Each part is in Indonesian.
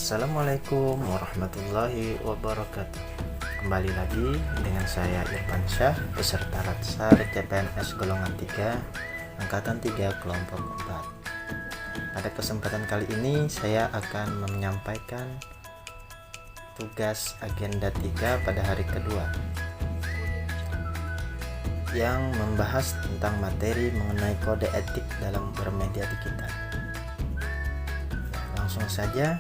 Assalamualaikum warahmatullahi wabarakatuh. Kembali lagi dengan saya Irfan Syah, peserta Latsar CPNS golongan 3 angkatan 3 kelompok 4. Pada kesempatan kali ini saya akan menyampaikan tugas agenda 3 pada hari kedua yang membahas tentang materi mengenai kode etik dalam bermedia digital. Langsung saja.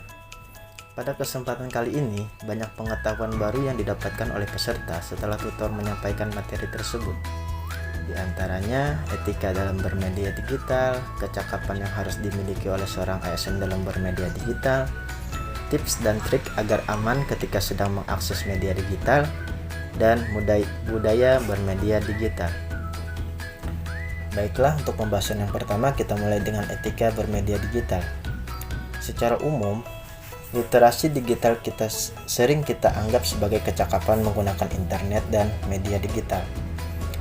Pada kesempatan kali ini, banyak pengetahuan baru yang didapatkan oleh peserta setelah tutor menyampaikan materi tersebut. Di antaranya, etika dalam bermedia digital, kecakapan yang harus dimiliki oleh seorang ASN dalam bermedia digital, tips dan trik agar aman ketika sedang mengakses media digital, dan budaya bermedia digital. Baiklah, untuk pembahasan yang pertama kita mulai dengan etika bermedia digital. Secara umum, literasi digital sering kita anggap sebagai kecakapan menggunakan internet dan media digital.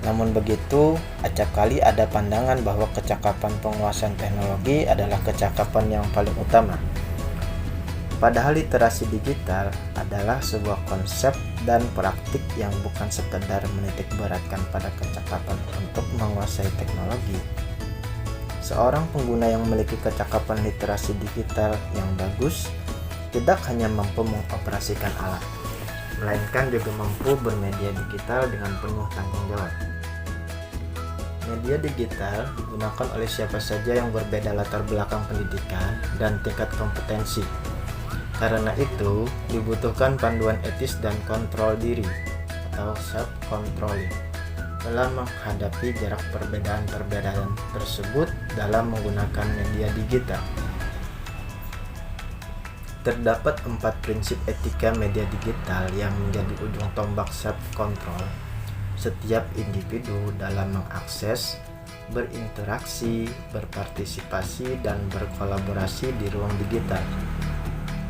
Namun begitu, acap kali ada pandangan bahwa kecakapan penguasaan teknologi adalah kecakapan yang paling utama. Padahal literasi digital adalah sebuah konsep dan praktik yang bukan sekedar menitik beratkan pada kecakapan untuk menguasai teknologi. Seorang pengguna yang memiliki kecakapan literasi digital yang bagus tidak hanya mampu mengoperasikan alat, melainkan juga mampu bermedia digital dengan penuh tanggung jawab. Media digital digunakan oleh siapa saja yang berbeda latar belakang pendidikan dan tingkat kompetensi. Karena itu, dibutuhkan panduan etis dan kontrol diri atau self-controlling dalam menghadapi jarak perbedaan tersebut dalam menggunakan media digital. Terdapat 4 prinsip etika media digital yang menjadi ujung tombak self-control setiap individu dalam mengakses, berinteraksi, berpartisipasi, dan berkolaborasi di ruang digital,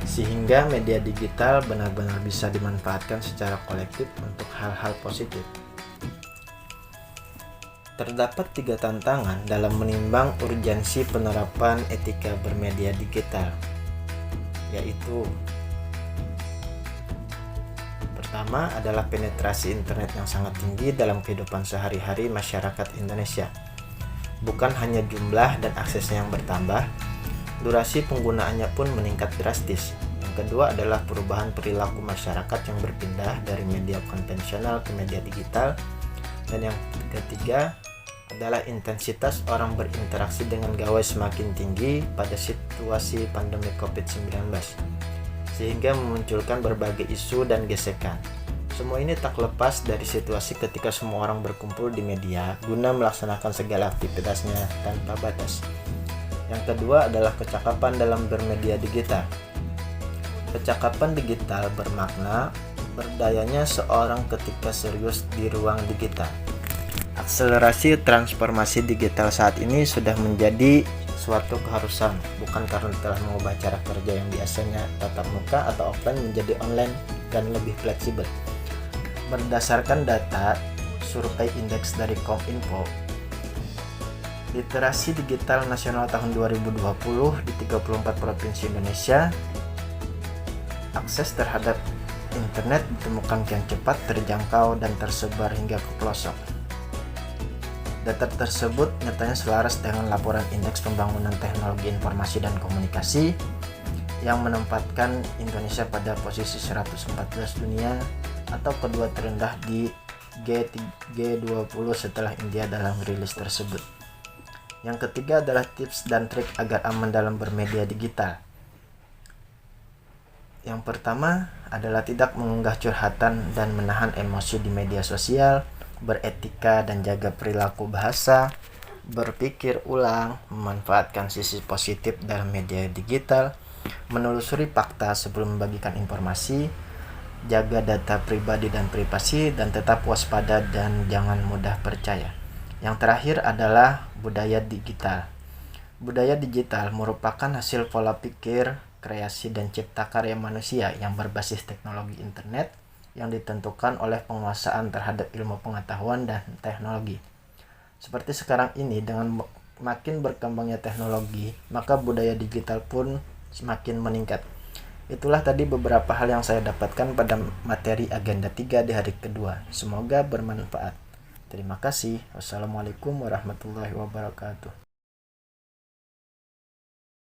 sehingga media digital benar-benar bisa dimanfaatkan secara kolektif untuk hal-hal positif. Terdapat 3 tantangan dalam menimbang urgensi penerapan etika bermedia digital, yaitu pertama adalah penetrasi internet yang sangat tinggi dalam kehidupan sehari-hari masyarakat Indonesia. Bukan hanya jumlah dan aksesnya yang bertambah, durasi penggunaannya pun meningkat drastis. Yang kedua adalah perubahan perilaku masyarakat yang berpindah dari media konvensional ke media digital. Dan yang ketiga adalah intensitas orang berinteraksi dengan gawai semakin tinggi pada situasi pandemi COVID-19, sehingga memunculkan berbagai isu dan gesekan. Semua ini tak lepas dari situasi ketika semua orang berkumpul di media guna melaksanakan segala aktivitasnya tanpa batas. Yang kedua adalah kecakapan dalam bermedia digital. Kecakapan digital bermakna berdayanya seorang ketika serius di ruang digital. Akselerasi transformasi digital saat ini sudah menjadi suatu keharusan, bukan karena telah mengubah cara kerja yang biasanya tatap muka atau offline menjadi online dan lebih fleksibel. Berdasarkan data survei indeks dari Kominfo, literasi digital nasional tahun 2020 di 34 provinsi Indonesia, akses terhadap internet ditemukan kian cepat, terjangkau, dan tersebar hingga ke pelosok. Data tersebut nyatanya selaras dengan laporan Indeks Pembangunan Teknologi Informasi dan Komunikasi yang menempatkan Indonesia pada posisi 114 dunia atau kedua terendah di G20 setelah India dalam rilis tersebut. Yang ketiga adalah tips dan trik agar aman dalam bermedia digital. Yang pertama adalah tidak mengunggah curhatan dan menahan emosi di media sosial, beretika dan jaga perilaku bahasa, berpikir ulang, memanfaatkan sisi positif dalam media digital, menelusuri fakta sebelum membagikan informasi, jaga data pribadi dan privasi, dan tetap waspada dan jangan mudah percaya. Yang terakhir adalah budaya digital. Budaya digital merupakan hasil pola pikir, kreasi, dan cipta karya manusia yang berbasis teknologi internet yang ditentukan oleh penguasaan terhadap ilmu pengetahuan dan teknologi. Seperti sekarang ini, dengan makin berkembangnya teknologi, maka budaya digital pun semakin meningkat. Itulah tadi beberapa hal yang saya dapatkan pada materi agenda 3 di hari kedua. Semoga bermanfaat. Terima kasih. Wassalamualaikum warahmatullahi wabarakatuh.